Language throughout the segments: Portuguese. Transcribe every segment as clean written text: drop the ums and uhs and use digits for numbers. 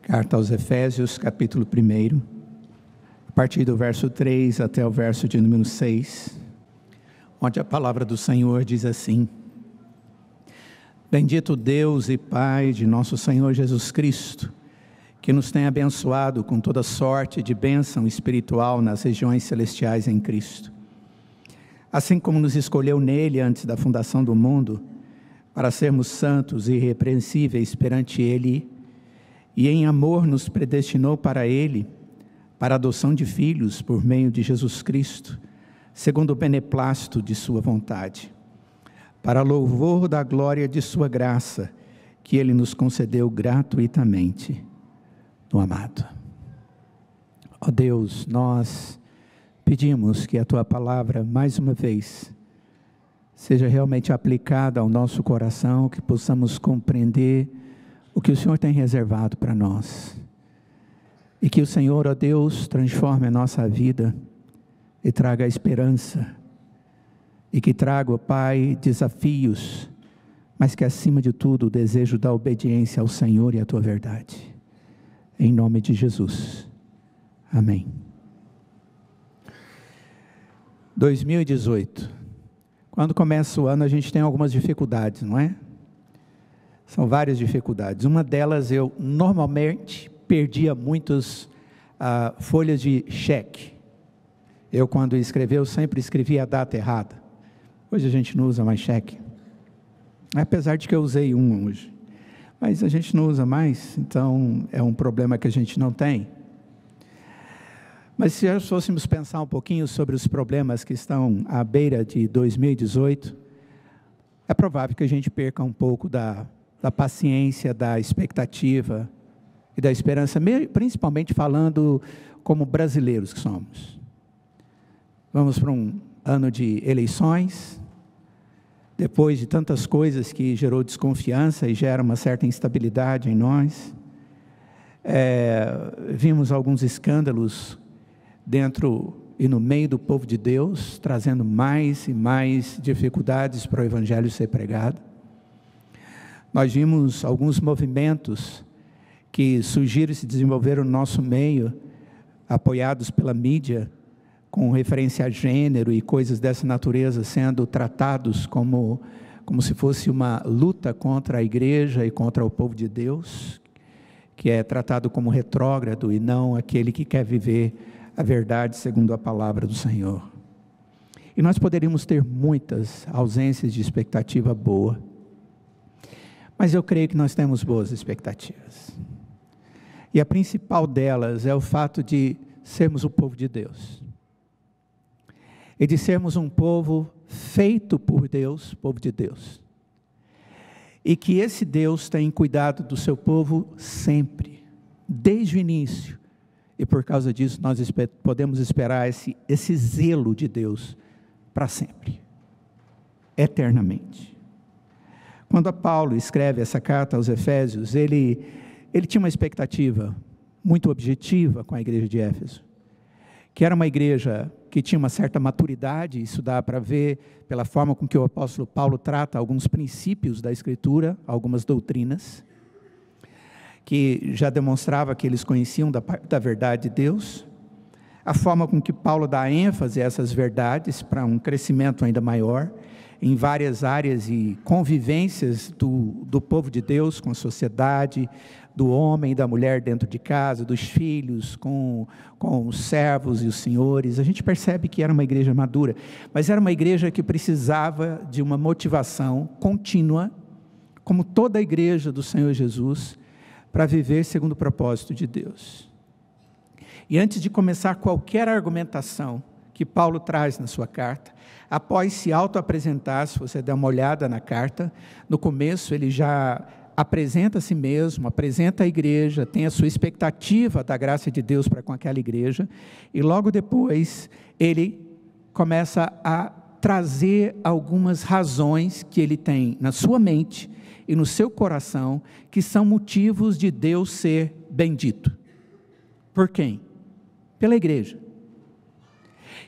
Carta aos Efésios, capítulo 1, a partir do verso 3 até o verso de número 6, onde a palavra do Senhor diz assim: Bendito Deus e Pai de nosso Senhor Jesus Cristo, que nos tem abençoado com toda sorte de bênção espiritual nas regiões celestiais em Cristo. Assim como nos escolheu nele antes da fundação do mundo, para sermos santos e irrepreensíveis perante ele, e em amor nos predestinou para ele, para a adoção de filhos por meio de Jesus Cristo, segundo o beneplácito de sua vontade, para louvor da glória de sua graça, que ele nos concedeu gratuitamente no amado. Ó Deus, nós pedimos que a tua palavra, mais uma vez, seja realmente aplicada ao nosso coração, que possamos compreender o que o Senhor tem reservado para nós. E que o Senhor, ó Deus, transforme a nossa vida e traga esperança. E que traga, ó Pai, desafios, mas que acima de tudo o desejo da obediência ao Senhor e à tua verdade. Em nome de Jesus. Amém. 2018. Quando começa o ano a gente tem algumas dificuldades, não é? São várias dificuldades. Uma delas, eu normalmente perdia muitas folhas de cheque. Eu, quando escrevia, eu sempre escrevia a data errada. Hoje a gente não usa mais cheque. Apesar de que eu usei um hoje. Mas a gente não usa mais, então é um problema que a gente não tem. Mas se nós fôssemos pensar um pouquinho sobre os problemas que estão à beira de 2018, é provável que a gente perca um pouco da paciência, da expectativa e da esperança, principalmente falando como brasileiros que somos. Vamos para um ano de eleições, depois de tantas coisas que gerou desconfiança e gera uma certa instabilidade em nós. Vimos alguns escândalos dentro e no meio do povo de Deus, trazendo mais e mais dificuldades para o evangelho ser pregado. Nós vimos alguns movimentos que surgiram e se desenvolveram no nosso meio, apoiados pela mídia, com referência a gênero e coisas dessa natureza, sendo tratados como se fosse uma luta contra a igreja e contra o povo de Deus, que é tratado como retrógrado e não aquele que quer viver a verdade segundo a palavra do Senhor. E nós poderíamos ter muitas ausências de expectativa boa, mas eu creio que nós temos boas expectativas. E a principal delas é o fato de sermos o povo de Deus. E de sermos um povo feito por Deus, povo de Deus. E que esse Deus tem cuidado do seu povo sempre, desde o início. E por causa disso nós podemos esperar esse zelo de Deus para sempre, eternamente. Quando Paulo escreve essa carta aos Efésios, ele tinha uma expectativa muito objetiva com a igreja de Éfeso, que era uma igreja que tinha uma certa maturidade. Isso dá para ver pela forma com que o apóstolo Paulo trata alguns princípios da Escritura, algumas doutrinas, que já demonstrava que eles conheciam da verdade de Deus, a forma com que Paulo dá ênfase a essas verdades para um crescimento ainda maior, em várias áreas e convivências do povo de Deus com a sociedade, do homem e da mulher dentro de casa, dos filhos, com os servos e os senhores. A gente percebe que era uma igreja madura, mas era uma igreja que precisava de uma motivação contínua, como toda a igreja do Senhor Jesus, para viver segundo o propósito de Deus. E antes de começar qualquer argumentação que Paulo traz na sua carta, após se auto-apresentar, se você der uma olhada na carta, no começo ele já apresenta a si mesmo, apresenta a igreja, tem a sua expectativa da graça de Deus para com aquela igreja, e logo depois ele começa a trazer algumas razões que ele tem na sua mente e no seu coração, que são motivos de Deus ser bendito. Por quem? Pela igreja.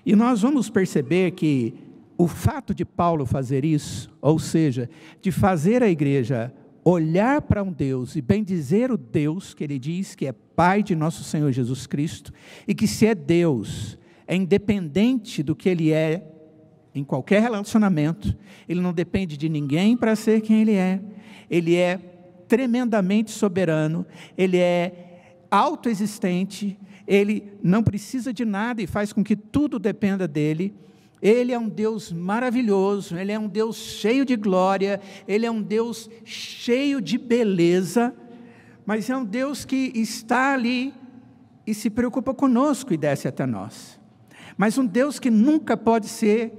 E nós vamos perceber que o fato de Paulo fazer isso, ou seja, de fazer a igreja olhar para um Deus e bendizer o Deus que ele diz que é Pai de nosso Senhor Jesus Cristo, e que se é Deus, é independente do que ele é em qualquer relacionamento, ele não depende de ninguém para ser quem ele é tremendamente soberano, ele é autoexistente, ele não precisa de nada e faz com que tudo dependa dele. Ele é um Deus maravilhoso, ele é um Deus cheio de glória, ele é um Deus cheio de beleza, mas é um Deus que está ali e se preocupa conosco e desce até nós. Mas um Deus que nunca pode ser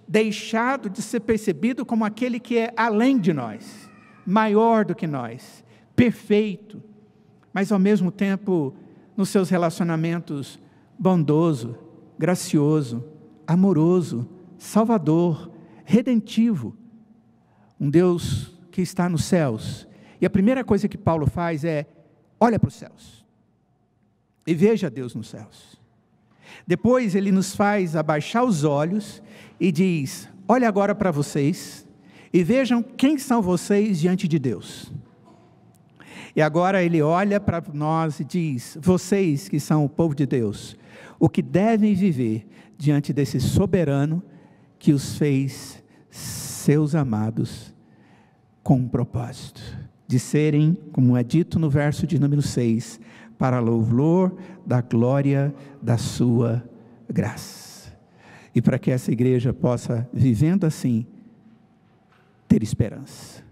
deixado de ser percebido como aquele que é além de nós, maior do que nós, perfeito, mas ao mesmo tempo, nos seus relacionamentos, bondoso, gracioso, amoroso, salvador, redentivo, um Deus que está nos céus. E a primeira coisa que Paulo faz é, olha para os céus, e veja Deus nos céus. Depois ele nos faz abaixar os olhos, e diz, olha agora para vocês, e vejam quem são vocês diante de Deus. E agora ele olha para nós e diz, vocês que são o povo de Deus, o que devem viver diante desse soberano que os fez seus amados com um propósito, de serem, como é dito no verso de número 6, para louvor da glória da sua graça. E para que essa igreja possa, vivendo assim, ter esperança.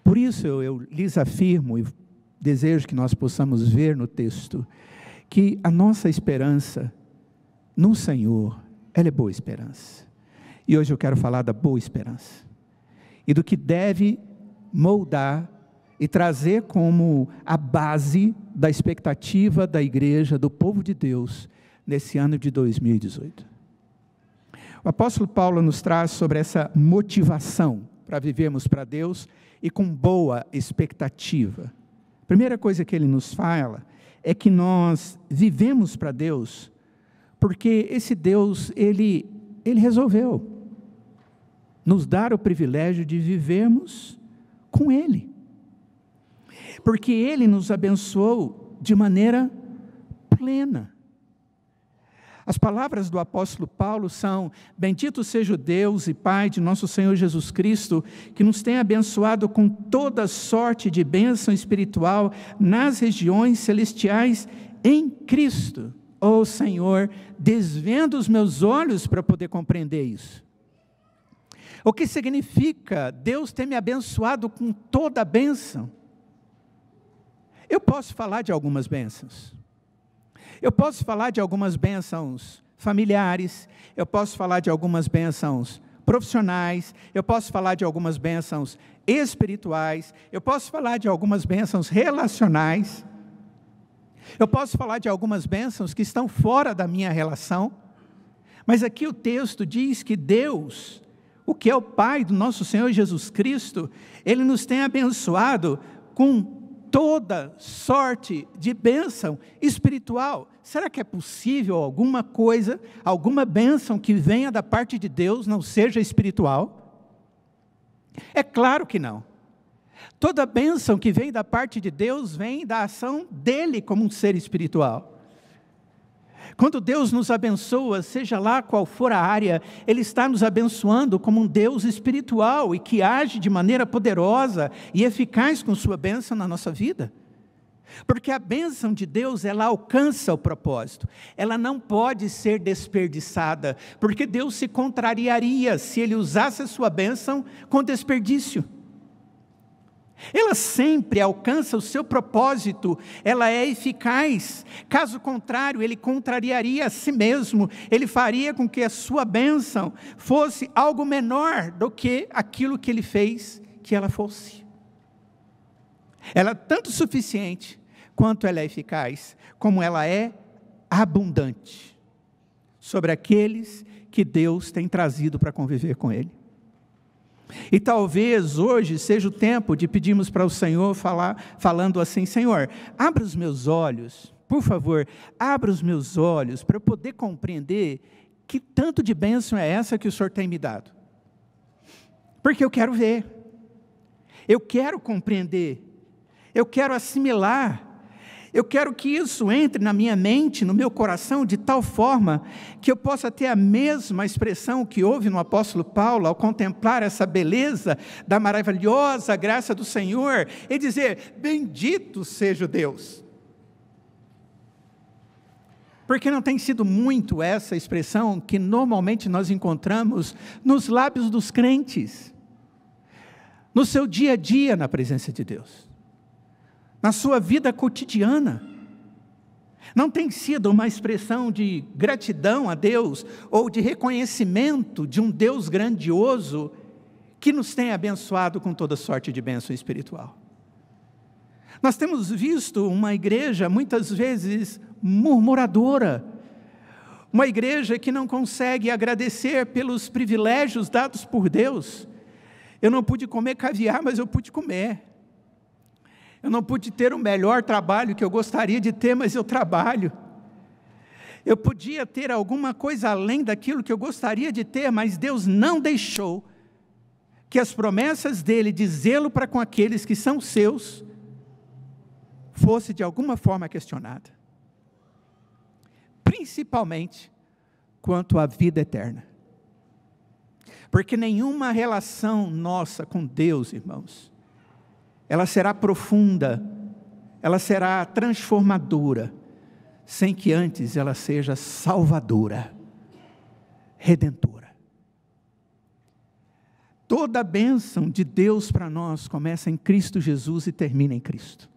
Por isso eu lhes afirmo e desejo que nós possamos ver no texto, que a nossa esperança no Senhor, ela é boa esperança. E hoje eu quero falar da boa esperança. E do que deve moldar e trazer como a base da expectativa da igreja, do povo de Deus, nesse ano de 2018. O apóstolo Paulo nos traz sobre essa motivação para vivermos para Deus e com boa expectativa. A primeira coisa que ele nos fala é que nós vivemos para Deus porque esse Deus, ele resolveu nos dar o privilégio de vivermos com Ele. Porque Ele nos abençoou de maneira plena. As palavras do apóstolo Paulo são, bendito seja o Deus e Pai de nosso Senhor Jesus Cristo, que nos tem abençoado com toda sorte de bênção espiritual nas regiões celestiais em Cristo. Ó Senhor, desvenda os meus olhos para poder compreender isso. O que significa Deus ter me abençoado com toda a bênção? Eu posso falar de algumas bênçãos. Eu posso falar de algumas bênçãos familiares, eu posso falar de algumas bênçãos profissionais, eu posso falar de algumas bênçãos espirituais, eu posso falar de algumas bênçãos relacionais, eu posso falar de algumas bênçãos que estão fora da minha relação, mas aqui o texto diz que Deus, o que é o Pai do nosso Senhor Jesus Cristo, Ele nos tem abençoado com toda sorte de bênção espiritual. Será que é possível alguma coisa, alguma bênção que venha da parte de Deus não seja espiritual? É claro que não. Toda bênção que vem da parte de Deus vem da ação dele como um ser espiritual. Quando Deus nos abençoa, seja lá qual for a área, Ele está nos abençoando como um Deus espiritual e que age de maneira poderosa e eficaz com sua bênção na nossa vida. Porque a bênção de Deus, ela alcança o propósito. Ela não pode ser desperdiçada, porque Deus se contrariaria se Ele usasse a sua bênção com desperdício. Ela sempre alcança o seu propósito, ela é eficaz. Caso contrário, Ele contrariaria a si mesmo, Ele faria com que a sua bênção fosse algo menor do que aquilo que Ele fez que ela fosse. Ela é tanto suficiente, quanto ela é eficaz, como ela é abundante, sobre aqueles que Deus tem trazido para conviver com Ele. E talvez hoje seja o tempo de pedirmos para o Senhor falando assim, Senhor, abra os meus olhos, por favor, abra os meus olhos, para eu poder compreender que tanto de bênção é essa que o Senhor tem me dado. Porque eu quero ver. Eu quero compreender, eu quero assimilar, eu quero que isso entre na minha mente, no meu coração, de tal forma que eu possa ter a mesma expressão que houve no apóstolo Paulo, ao contemplar essa beleza da maravilhosa graça do Senhor, e dizer: bendito seja o Deus. Porque não tem sido muito essa expressão que normalmente nós encontramos nos lábios dos crentes, no seu dia a dia na presença de Deus, na sua vida cotidiana. Não tem sido uma expressão de gratidão a Deus, ou de reconhecimento de um Deus grandioso, que nos tem abençoado com toda sorte de bênção espiritual. Nós temos visto uma igreja muitas vezes murmuradora, uma igreja que não consegue agradecer pelos privilégios dados por Deus. Eu não pude comer caviar, mas eu pude comer. Eu não pude ter o melhor trabalho que eu gostaria de ter, mas eu trabalho. Eu podia ter alguma coisa além daquilo que eu gostaria de ter, mas Deus não deixou que as promessas dele de zelo para com aqueles que são seus fosse de alguma forma questionada. Principalmente quanto à vida eterna. Porque nenhuma relação nossa com Deus, irmãos, ela será profunda, ela será transformadora, sem que antes ela seja salvadora, redentora. Toda a bênção de Deus para nós começa em Cristo Jesus e termina em Cristo.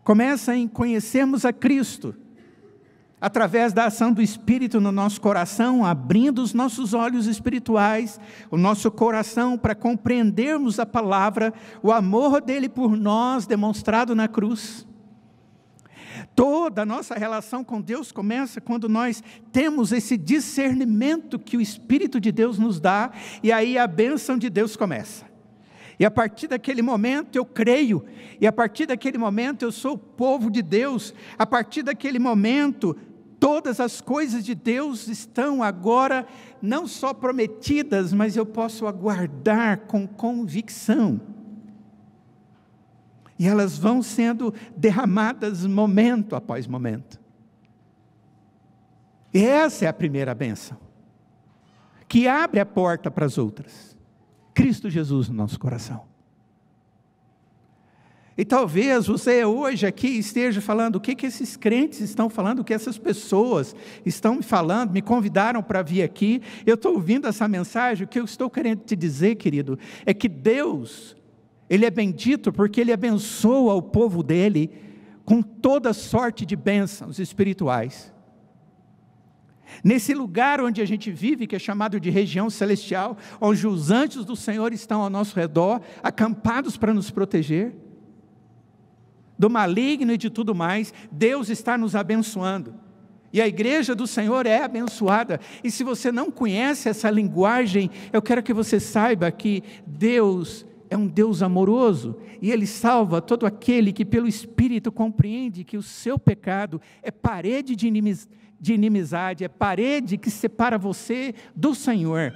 Começa em conhecermos a Cristo, através da ação do Espírito no nosso coração, abrindo os nossos olhos espirituais, o nosso coração para compreendermos a palavra, o amor dele por nós demonstrado na cruz. Toda a nossa relação com Deus começa quando nós temos esse discernimento que o Espírito de Deus nos dá, e aí a bênção de Deus começa. E a partir daquele momento eu creio, e a partir daquele momento eu sou o povo de Deus, a partir daquele momento todas as coisas de Deus estão agora não só prometidas, mas eu posso aguardar com convicção. E elas vão sendo derramadas momento após momento. E essa é a primeira bênção, que abre a porta para as outras. Cristo Jesus no nosso coração. E talvez você hoje aqui esteja falando: o que esses crentes estão falando, o que essas pessoas estão me falando, me convidaram para vir aqui, eu estou ouvindo essa mensagem. O que eu estou querendo te dizer, querido, é que Deus, Ele é bendito porque Ele abençoa o povo dEle com toda sorte de bênçãos espirituais. Nesse lugar onde a gente vive, que é chamado de região celestial, onde os anjos do Senhor estão ao nosso redor, acampados para nos proteger do maligno e de tudo mais, Deus está nos abençoando, e a igreja do Senhor é abençoada. E se você não conhece essa linguagem, eu quero que você saiba que Deus é um Deus amoroso, e Ele salva todo aquele que pelo Espírito compreende que o seu pecado é parede de inimizade, é parede que separa você do Senhor,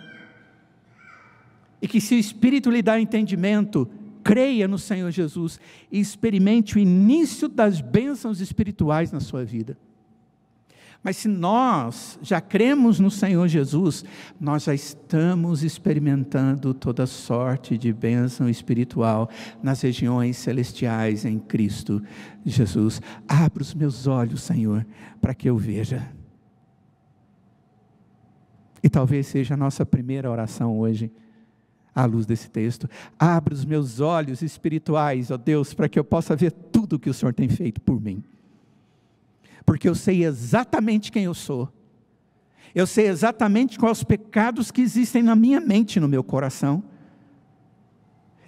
e que se o Espírito lhe dá entendimento, creia no Senhor Jesus, e experimente o início das bênçãos espirituais na sua vida. Mas se nós já cremos no Senhor Jesus, nós já estamos experimentando toda sorte de bênção espiritual nas regiões celestiais em Cristo Jesus. Abra os meus olhos, Senhor, para que eu veja. E talvez seja a nossa primeira oração hoje, à luz desse texto. Abra os meus olhos espirituais, ó Deus, para que eu possa ver tudo o que o Senhor tem feito por mim. Porque eu sei exatamente quem eu sou. Eu sei exatamente quais os pecados que existem na minha mente, no meu coração.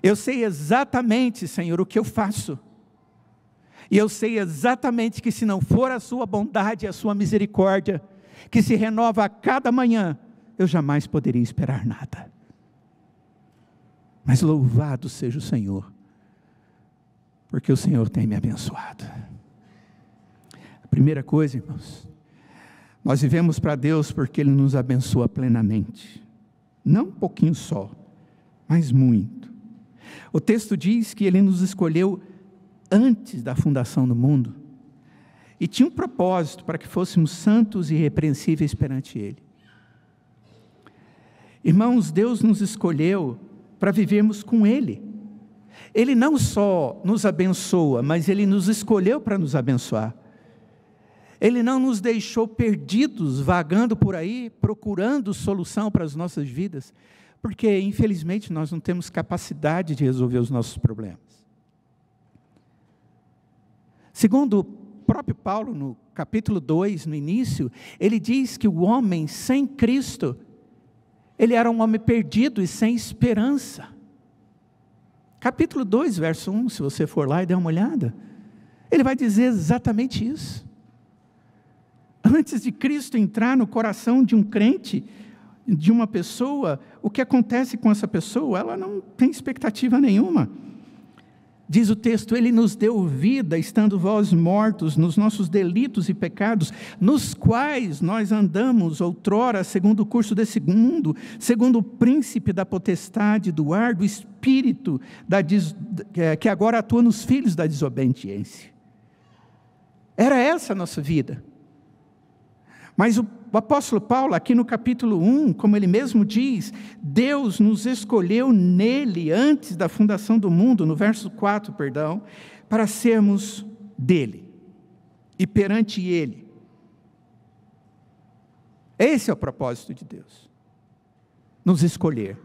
Eu sei exatamente, Senhor, o que eu faço. E eu sei exatamente que se não for a sua bondade e a sua misericórdia, que se renova a cada manhã, eu jamais poderia esperar nada. Mas louvado seja o Senhor, porque o Senhor tem me abençoado. A primeira coisa, irmãos, nós vivemos para Deus porque Ele nos abençoa plenamente. Não um pouquinho só, mas muito. O texto diz que Ele nos escolheu antes da fundação do mundo, e tinha um propósito para que fôssemos santos e irrepreensíveis perante Ele. Irmãos, Deus nos escolheu para vivermos com Ele. Ele não só nos abençoa, mas Ele nos escolheu para nos abençoar. Ele não nos deixou perdidos, vagando por aí, procurando solução para as nossas vidas, porque, infelizmente, nós não temos capacidade de resolver os nossos problemas. Segundo o próprio Paulo, no capítulo 2, no início, ele diz que o homem sem Cristo, ele era um homem perdido e sem esperança. Capítulo 2, verso 1, se você for lá e der uma olhada, ele vai dizer exatamente isso. Antes de Cristo entrar no coração de um crente, de uma pessoa, o que acontece com essa pessoa? Ela não tem expectativa nenhuma. Diz o texto, Ele nos deu vida, estando vós mortos nos nossos delitos e pecados, nos quais nós andamos outrora, segundo o curso desse mundo, segundo o príncipe da potestade do ar, do espírito, que agora atua nos filhos da desobediência. Era essa a nossa vida. Mas o apóstolo Paulo, aqui no capítulo 1, como ele mesmo diz, Deus nos escolheu nele, antes da fundação do mundo, no verso 4, para sermos dele, e perante ele. Esse é o propósito de Deus, nos escolher.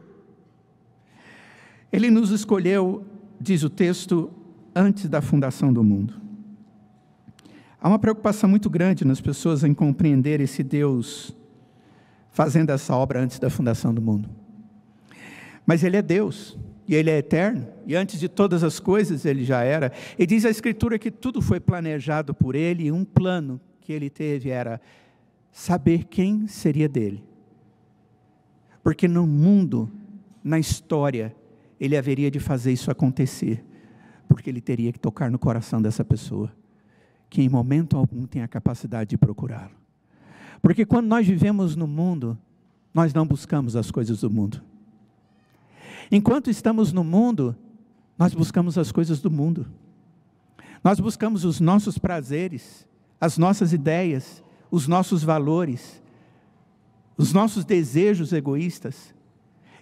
Ele nos escolheu, diz o texto, antes da fundação do mundo. Há uma preocupação muito grande nas pessoas em compreender esse Deus fazendo essa obra antes da fundação do mundo. Mas Ele é Deus, e Ele é eterno, e antes de todas as coisas Ele já era. E diz a Escritura que tudo foi planejado por Ele, e um plano que Ele teve era saber quem seria dele. Porque no mundo, na história, Ele haveria de fazer isso acontecer, porque Ele teria que tocar no coração dessa pessoa, que em momento algum tem a capacidade de procurá-lo. Porque quando nós vivemos no mundo, nós não buscamos as coisas do mundo. Enquanto estamos no mundo, nós buscamos as coisas do mundo. Nós buscamos os nossos prazeres, as nossas ideias, os nossos valores, os nossos desejos egoístas.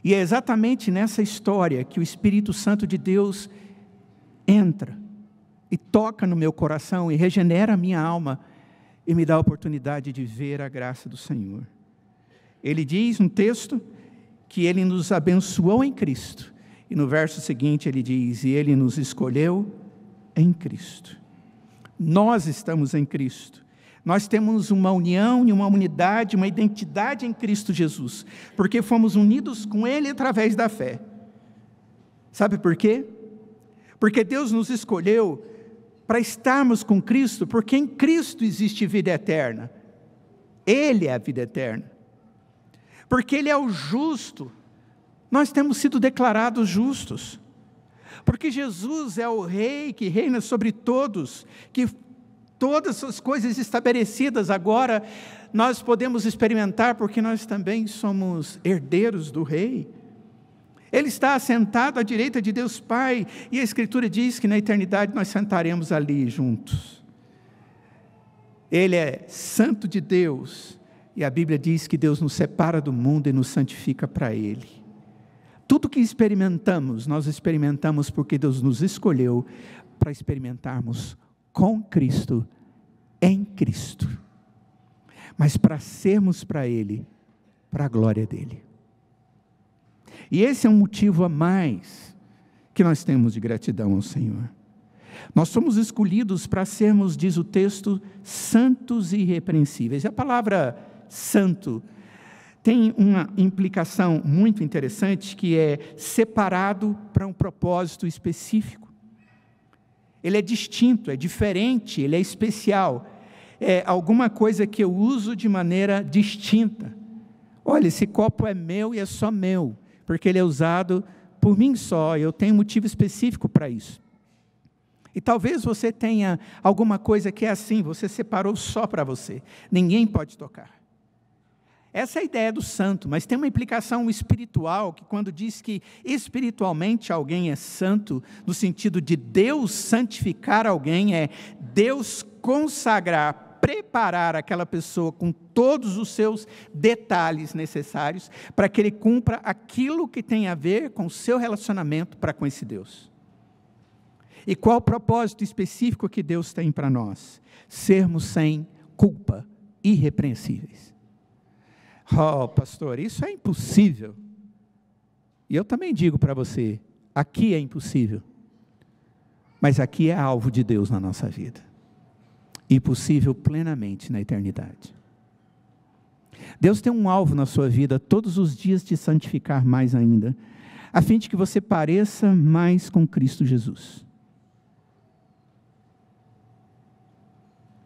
E é exatamente nessa história que o Espírito Santo de Deus entra e toca no meu coração e regenera a minha alma e me dá a oportunidade de ver a graça do Senhor. Ele diz no texto que Ele nos abençoou em Cristo, e no verso seguinte ele diz, e Ele nos escolheu em Cristo. Nós estamos em Cristo, nós temos uma união, uma unidade, uma identidade em Cristo Jesus, porque fomos unidos com Ele através da fé. Sabe por quê? Porque Deus nos escolheu para estarmos com Cristo, porque em Cristo existe vida eterna. Ele é a vida eterna. Porque Ele é o justo. Nós temos sido declarados justos. Porque Jesus é o Rei que reina sobre todos, que todas as coisas estabelecidas agora nós podemos experimentar, porque nós também somos herdeiros do Rei. Ele está assentado à direita de Deus Pai, e a Escritura diz que na eternidade nós sentaremos ali juntos. Ele é santo de Deus, e a Bíblia diz que Deus nos separa do mundo e nos santifica para Ele. Tudo que experimentamos, nós experimentamos porque Deus nos escolheu para experimentarmos com Cristo, em Cristo, mas para sermos para Ele, para a glória dEle. E esse é um motivo a mais que nós temos de gratidão ao Senhor. Nós somos escolhidos para sermos, diz o texto, santos e irrepreensíveis. E a palavra santo tem uma implicação muito interessante, que é separado para um propósito específico. Ele é distinto, é diferente, ele é especial. É alguma coisa que eu uso de maneira distinta. Olha, esse copo é meu e é só meu, porque ele é usado por mim só, eu tenho motivo específico para isso. E talvez você tenha alguma coisa que é assim, você separou só para você, ninguém pode tocar. Essa é a ideia do santo, mas tem uma implicação espiritual, que quando diz que espiritualmente alguém é santo, no sentido de Deus santificar alguém, é Deus consagrar, preparar aquela pessoa com todos os seus detalhes necessários, para que ele cumpra aquilo que tem a ver com o seu relacionamento para com esse Deus. E qual o propósito específico que Deus tem para nós? Sermos sem culpa, irrepreensíveis. Oh, pastor, isso é impossível. E eu também digo para você, aqui é impossível. Mas aqui é alvo de Deus na nossa vida. E possível plenamente na eternidade. Deus tem um alvo na sua vida todos os dias de santificar mais ainda, a fim de que você pareça mais com Cristo Jesus.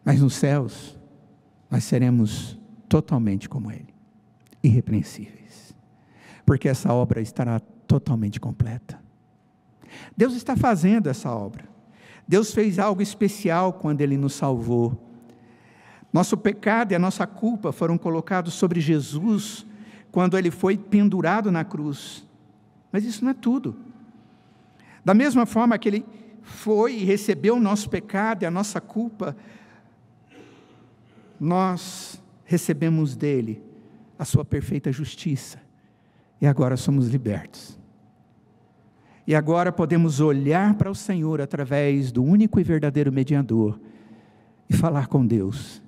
Mas nos céus, nós seremos totalmente como Ele, irrepreensíveis, porque essa obra estará totalmente completa. Deus está fazendo essa obra. Deus fez algo especial quando Ele nos salvou. Nosso pecado e a nossa culpa foram colocados sobre Jesus, quando Ele foi pendurado na cruz. Mas isso não é tudo. Da mesma forma que Ele foi e recebeu o nosso pecado e a nossa culpa, nós recebemos dele a sua perfeita justiça, e agora somos libertos. E agora podemos olhar para o Senhor através do único e verdadeiro mediador, e falar com Deus,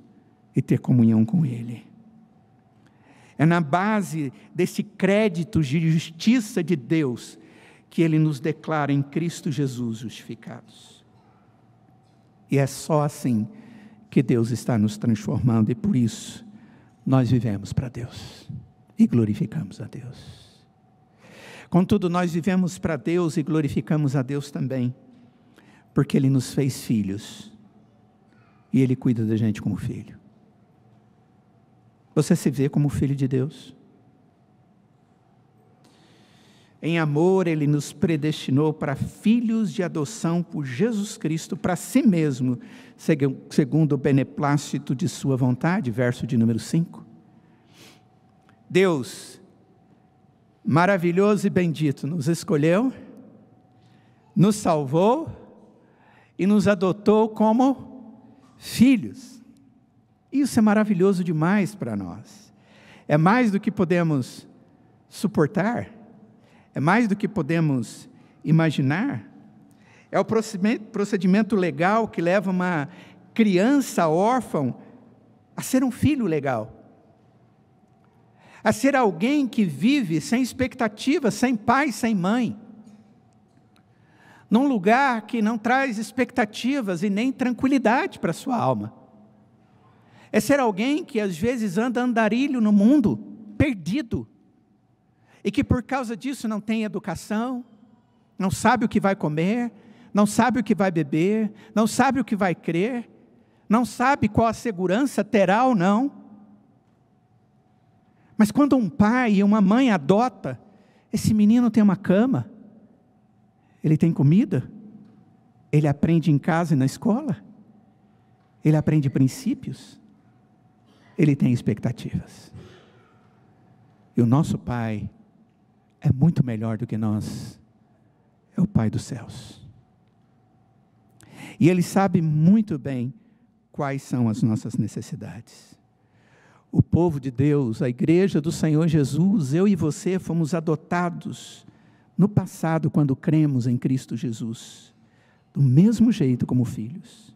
e ter comunhão com Ele. É na base desse crédito de justiça de Deus, que Ele nos declara em Cristo Jesus justificados. E é só assim que Deus está nos transformando, e por isso nós vivemos para Deus e glorificamos a Deus. Contudo, nós vivemos para Deus e glorificamos a Deus também, porque Ele nos fez filhos e Ele cuida da gente como filho. Você se vê como filho de Deus? Em amor, Ele nos predestinou para filhos de adoção por Jesus Cristo, para si mesmo, segundo o beneplácito de sua vontade, verso de número 5. Deus, maravilhoso e bendito, nos escolheu, nos salvou e nos adotou como filhos. Isso é maravilhoso demais para nós. É mais do que podemos suportar. É mais do que podemos imaginar. É o procedimento legal que leva uma criança órfã a ser um filho legal. A ser alguém que vive sem expectativa, sem pai, sem mãe. Num lugar que não traz expectativas e nem tranquilidade para a sua alma. É ser alguém que às vezes anda andarilho no mundo, perdido. E que por causa disso não tem educação, não sabe o que vai comer, não sabe o que vai beber, não sabe o que vai crer, não sabe qual a segurança terá ou não. Mas quando um pai e uma mãe adota, esse menino tem uma cama, ele tem comida, ele aprende em casa e na escola, ele aprende princípios, ele tem expectativas. E o nosso Pai é muito melhor do que nós, é o Pai dos céus. E Ele sabe muito bem quais são as nossas necessidades. O povo de Deus, a igreja do Senhor Jesus, eu e você fomos adotados no passado quando cremos em Cristo Jesus, do mesmo jeito como filhos.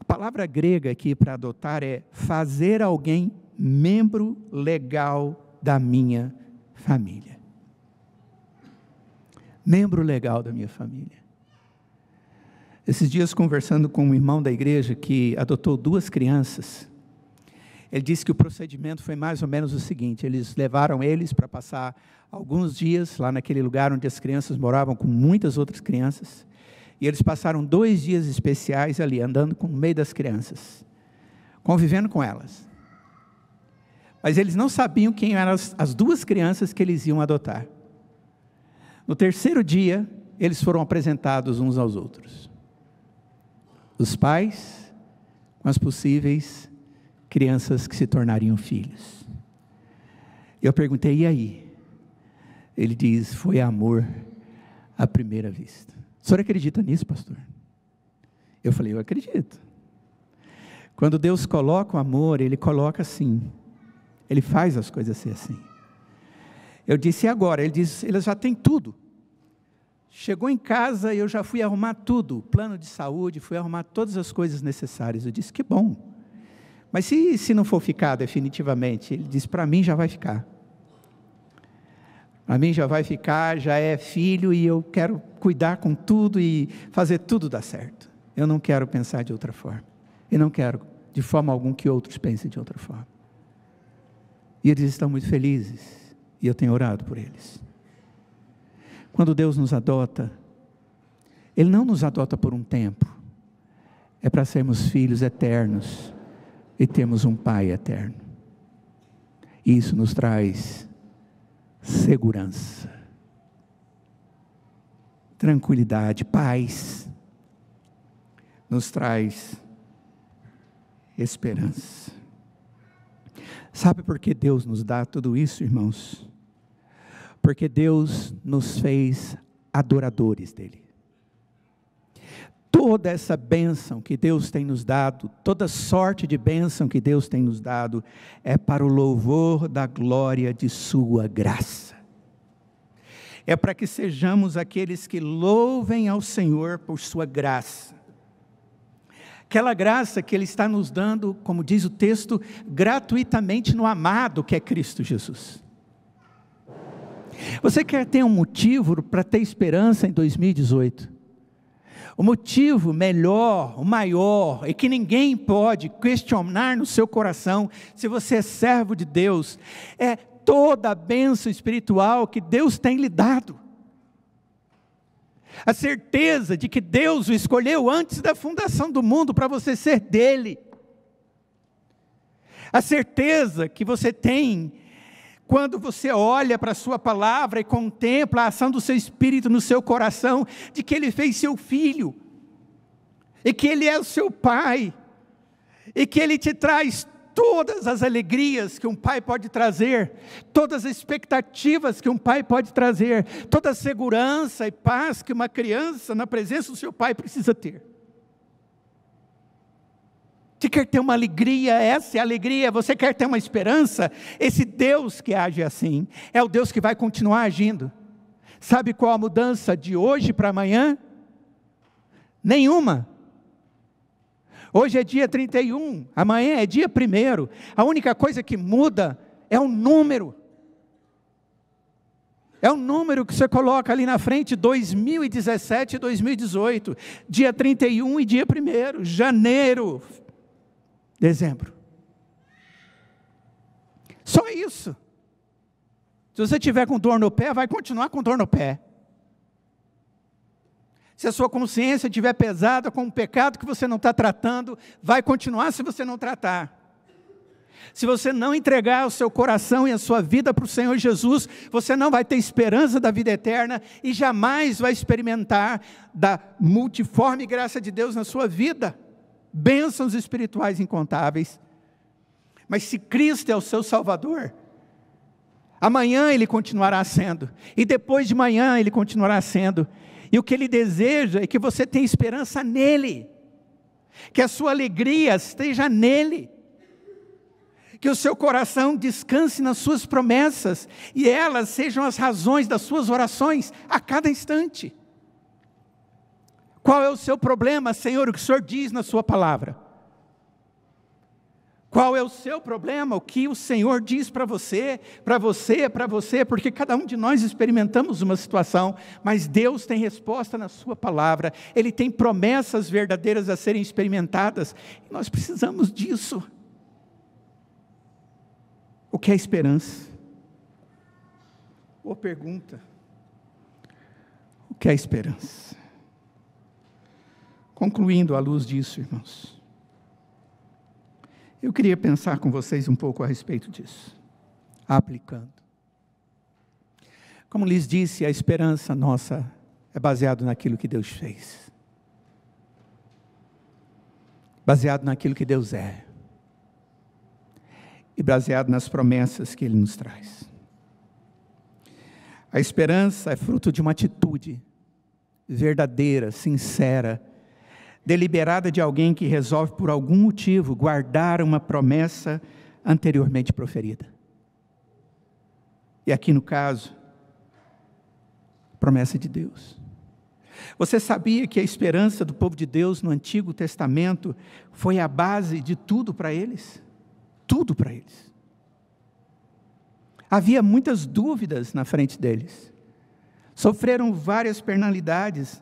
A palavra grega aqui para adotar é fazer alguém membro legal da minha família. Membro legal da minha família. Esses dias conversando com um irmão da igreja que adotou 2 crianças, ele disse que o procedimento foi mais ou menos o seguinte: eles levaram eles para passar alguns dias lá naquele lugar onde as crianças moravam com muitas outras crianças, e eles passaram 2 dias especiais ali, andando no meio das crianças, convivendo com elas. Mas eles não sabiam quem eram as 2 crianças que eles iam adotar. No 3º dia, eles foram apresentados uns aos outros. Os pais com as possíveis crianças que se tornariam filhos. Eu perguntei, e aí? Ele diz, foi amor à primeira vista. O senhor acredita nisso, pastor? Eu falei, eu acredito. Quando Deus coloca o amor, Ele coloca assim. Ele faz as coisas ser assim. Eu disse, e agora? Ele diz, ele já tem tudo. Chegou em casa, eu já fui arrumar tudo. Plano de saúde, fui arrumar todas as coisas necessárias. Eu disse, que bom. Mas se não for ficar definitivamente? Ele disse, para mim já vai ficar. Para mim já vai ficar, já é filho e eu quero cuidar com tudo e fazer tudo dar certo. Eu não quero pensar de outra forma. E não quero, de forma alguma, que outros pensem de outra forma. E eles estão muito felizes. E eu tenho orado por eles. Quando Deus nos adota, Ele não nos adota por um tempo. É para sermos filhos eternos. E termos um Pai eterno. E isso nos traz segurança, tranquilidade, paz. Nos traz esperança. Sabe por que Deus nos dá tudo isso, irmãos? Porque Deus nos fez adoradores dEle. Toda essa bênção que Deus tem nos dado, toda sorte de bênção que Deus tem nos dado, é para o louvor da glória de sua graça. É para que sejamos aqueles que louvem ao Senhor por sua graça. Aquela graça que Ele está nos dando, como diz o texto, gratuitamente no amado que é Cristo Jesus. Você quer ter um motivo para ter esperança em 2018? O motivo melhor, o maior, e que ninguém pode questionar no seu coração, se você é servo de Deus, é toda a bênção espiritual que Deus tem lhe dado. A certeza de que Deus o escolheu antes da fundação do mundo para você ser dele. A certeza que você tem quando você olha para a sua palavra e contempla a ação do seu Espírito no seu coração, de que Ele fez seu filho, e que Ele é o seu Pai, e que Ele te traz todas as alegrias que um pai pode trazer, todas as expectativas que um pai pode trazer, toda a segurança e paz que uma criança na presença do seu pai precisa ter. Você quer ter uma alegria? Essa é a alegria. Você quer ter uma esperança? Esse Deus que age assim, é o Deus que vai continuar agindo. Sabe qual a mudança de hoje para amanhã? Nenhuma. Hoje é dia 31, amanhã é dia 1º. A única coisa que muda é o número. É o número que você coloca ali na frente, 2017 e 2018. Dia 31 e dia 1º, janeiro. Dezembro. Só isso. Se você tiver com dor no pé, vai continuar com dor no pé. Se a sua consciência estiver pesada com um pecado que você não está tratando, vai continuar se você não tratar. Se você não entregar o seu coração e a sua vida para o Senhor Jesus, você não vai ter esperança da vida eterna e jamais vai experimentar da multiforme graça de Deus na sua vida. Bênçãos espirituais incontáveis. Mas se Cristo é o seu Salvador, amanhã Ele continuará sendo, e depois de manhã Ele continuará sendo, e o que Ele deseja é que você tenha esperança nele, que a sua alegria esteja nele, que o seu coração descanse nas suas promessas, e elas sejam as razões das suas orações a cada instante. Qual é o seu problema, Senhor? O que o Senhor diz na sua palavra? Qual é o seu problema? O que o Senhor diz para você, para você, para você? Porque cada um de nós experimentamos uma situação, mas Deus tem resposta na sua palavra. Ele tem promessas verdadeiras a serem experimentadas. E nós precisamos disso. O que é esperança? Boa pergunta. O que é esperança? Concluindo à luz disso, irmãos, eu queria pensar com vocês um pouco a respeito disso, aplicando. Como lhes disse, a esperança nossa é baseada naquilo que Deus fez, baseado naquilo que Deus é. e baseado nas promessas que Ele nos traz. A esperança é fruto de uma atitude verdadeira, sincera, deliberada de alguém que resolve por algum motivo guardar uma promessa anteriormente proferida. E aqui no caso, promessa de Deus. Você sabia que a esperança do povo de Deus no Antigo Testamento foi a base de tudo para eles? Tudo para eles. Havia muitas dúvidas na frente deles. Sofreram várias penalidades,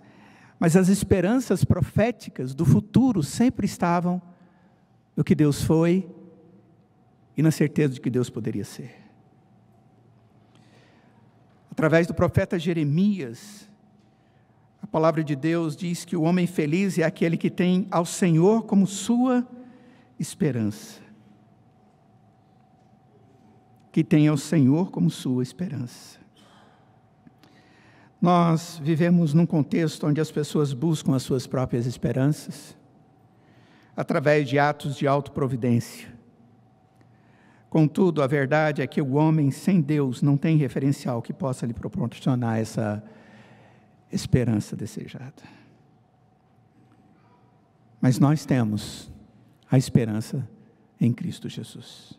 mas as esperanças proféticas do futuro sempre estavam no que Deus foi e na certeza de que Deus poderia ser. Através do profeta Jeremias, a palavra de Deus diz que o homem feliz é aquele que tem ao Senhor como sua esperança. Que tem ao Senhor como sua esperança. Nós vivemos num contexto onde as pessoas buscam as suas próprias esperanças, através de atos de autoprovidência. Contudo, a verdade é que o homem sem Deus não tem referencial que possa lhe proporcionar essa esperança desejada. Mas nós temos a esperança em Cristo Jesus.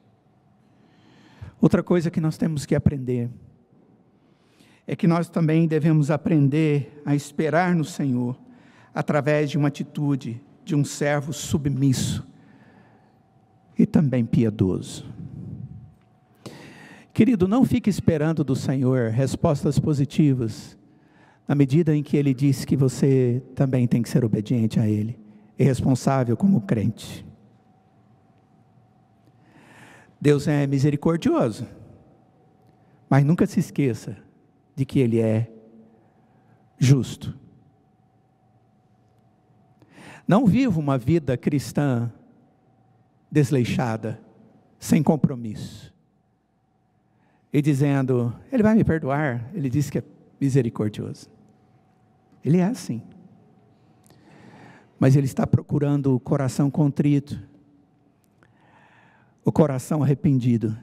Outra coisa que nós temos que aprender é que nós também devemos aprender a esperar no Senhor através de uma atitude de um servo submisso e também piedoso. Querido, não fique esperando do Senhor respostas positivas, na medida em que Ele diz que você também tem que ser obediente a Ele e responsável como crente. Deus é misericordioso, mas nunca se esqueça de que Ele é justo. Não viva uma vida cristã desleixada, sem compromisso, e dizendo, Ele vai me perdoar, Ele diz que é misericordioso. Ele é assim, mas Ele está procurando o coração contrito, o coração arrependido,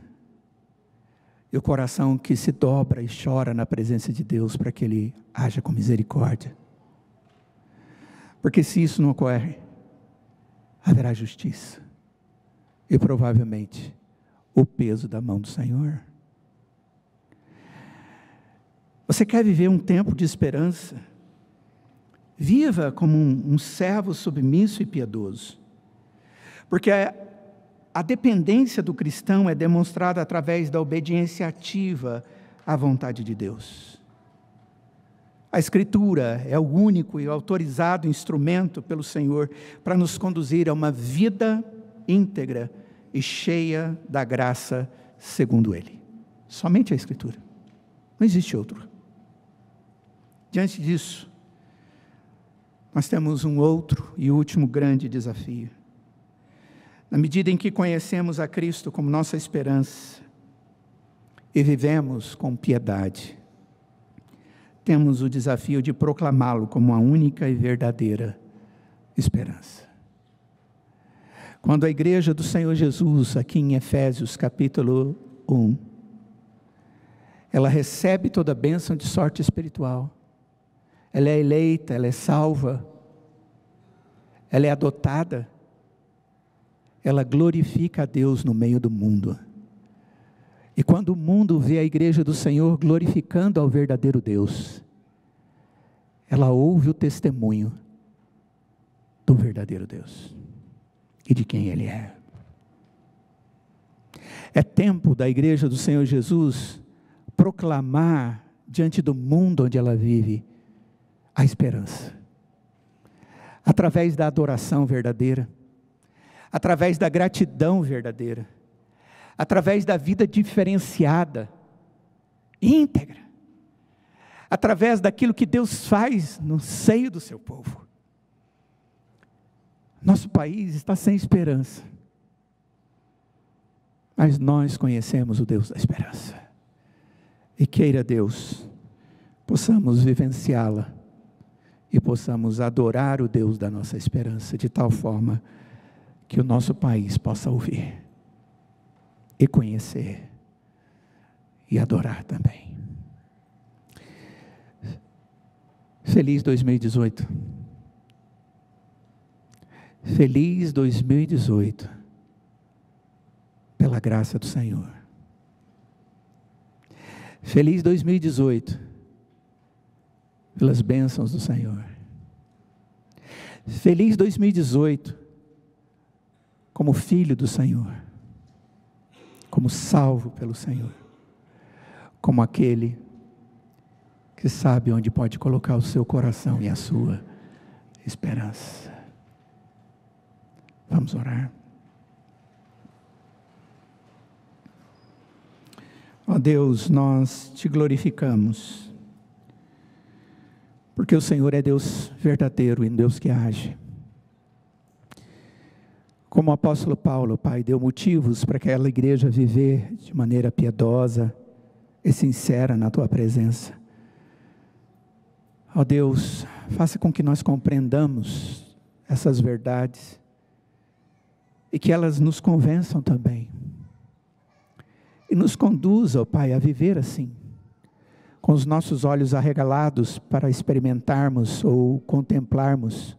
e o coração que se dobra e chora na presença de Deus para que Ele haja com misericórdia. Porque se isso não ocorre, haverá justiça e provavelmente o peso da mão do Senhor. Você quer viver um tempo de esperança? Viva como um servo submisso e piedoso. Porque a dependência do cristão é demonstrada através da obediência ativa à vontade de Deus. A Escritura é o único e autorizado instrumento pelo Senhor para nos conduzir a uma vida íntegra e cheia da graça segundo Ele. Somente a Escritura. Não existe outro. Diante disso, nós temos um outro e último grande desafio. Na medida em que conhecemos a Cristo como nossa esperança e vivemos com piedade, temos o desafio de proclamá-lo como a única e verdadeira esperança. Quando a igreja do Senhor Jesus, aqui em Efésios capítulo 1, ela recebe toda a bênção de sorte espiritual, ela é eleita, ela é salva, ela é adotada, ela glorifica a Deus no meio do mundo. E quando o mundo vê a igreja do Senhor glorificando ao verdadeiro Deus, ela ouve o testemunho do verdadeiro Deus e de quem Ele é. É tempo da igreja do Senhor Jesus proclamar diante do mundo onde ela vive a esperança, através da adoração verdadeira, através da gratidão verdadeira, através da vida diferenciada, íntegra, através daquilo que Deus faz no seio do seu povo. Nosso país está sem esperança, mas nós conhecemos o Deus da esperança, e queira Deus, possamos vivenciá-la, e possamos adorar o Deus da nossa esperança, de tal forma que o nosso país possa ouvir e conhecer e adorar também. Feliz 2018. Feliz 2018, pela graça do Senhor. Feliz 2018, pelas bênçãos do Senhor. Feliz 2018, como filho do Senhor, como salvo pelo Senhor, como aquele que sabe onde pode colocar o seu coração e a sua esperança. Vamos orar. Ó Deus, nós te glorificamos, porque o Senhor é Deus verdadeiro e Deus que age. Como o apóstolo Paulo, Pai, deu motivos para aquela igreja viver de maneira piedosa e sincera na Tua presença. Ó Deus, faça com que nós compreendamos essas verdades e que elas nos convençam também. E nos conduza, ó Pai, a viver assim, com os nossos olhos arregalados para experimentarmos ou contemplarmos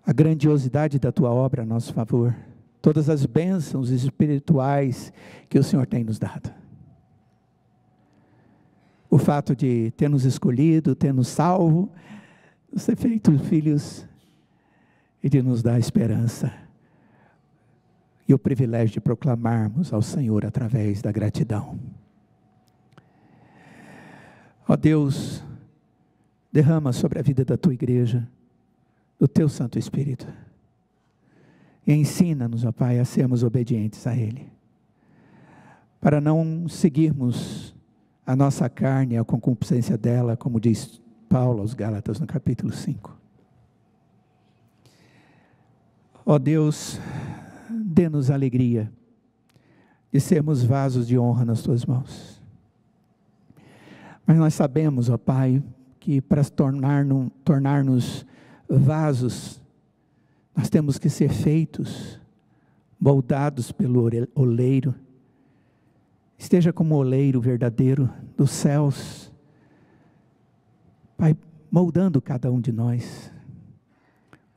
a grandiosidade da Tua obra a nosso favor, todas as bênçãos espirituais que o Senhor tem nos dado. O fato de ter nos escolhido, ter nos salvo, nos ter feito filhos e de nos dar esperança. E o privilégio de proclamarmos ao Senhor através da gratidão. Ó Deus, derrama sobre a vida da Tua igreja o Teu Santo Espírito. E ensina-nos, ó Pai, a sermos obedientes a Ele. Para não seguirmos a nossa carne, a concupiscência dela, como diz Paulo aos Gálatas no capítulo 5. Ó Deus, dê-nos alegria de sermos vasos de honra nas Tuas mãos. Mas nós sabemos, ó Pai, que para tornar-nos vasos, nós temos que ser feitos, moldados pelo oleiro. Esteja como o oleiro verdadeiro dos céus, Pai, moldando cada um de nós.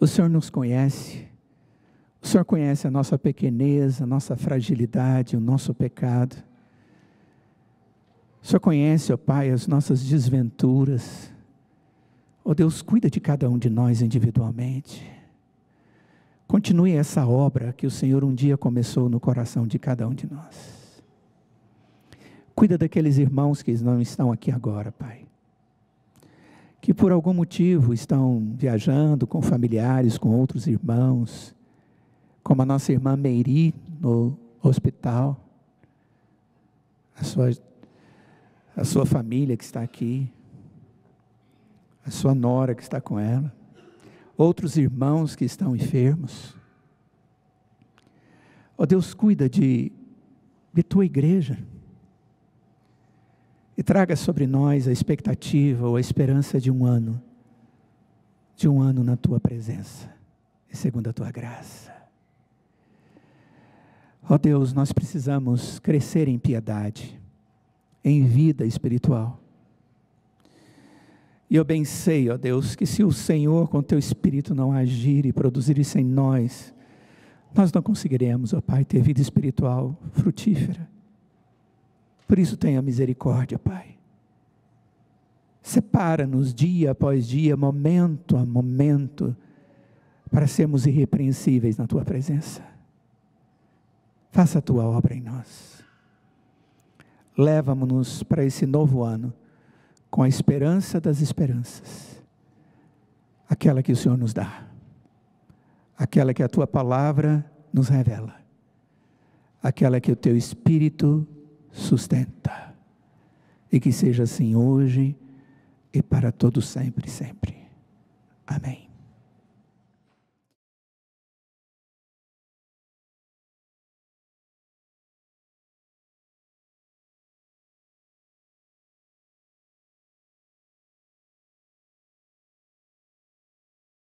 O Senhor nos conhece, o Senhor conhece a nossa pequenez, a nossa fragilidade, o nosso pecado. O Senhor conhece, ó Pai, as nossas desventuras. Ó Deus, cuida de cada um de nós individualmente. Continue essa obra que o Senhor um dia começou no coração de cada um de nós. Cuida daqueles irmãos que não estão aqui agora, Pai. Que por algum motivo estão viajando com familiares, com outros irmãos. Como a nossa irmã Meiri no hospital. A sua família que está aqui. A sua nora que está com ela. Outros irmãos que estão enfermos. Ó Deus, cuida de Tua igreja. E traga sobre nós a expectativa ou a esperança de um ano na Tua presença, e segundo a Tua graça. Ó Deus, nós precisamos crescer em piedade, em vida espiritual. E eu bem sei, ó Deus, que se o Senhor com Teu Espírito não agir e produzir isso em nós, nós não conseguiremos, ó Pai, ter vida espiritual frutífera. Por isso tenha misericórdia, Pai. Separa-nos dia após dia, momento a momento, para sermos irrepreensíveis na Tua presença. Faça a Tua obra em nós. Leva-nos para esse novo ano, com a esperança das esperanças. Aquela que o Senhor nos dá. Aquela que a Tua palavra nos revela. Aquela que o Teu Espírito sustenta, e que seja assim hoje e para todo sempre, sempre. Amém.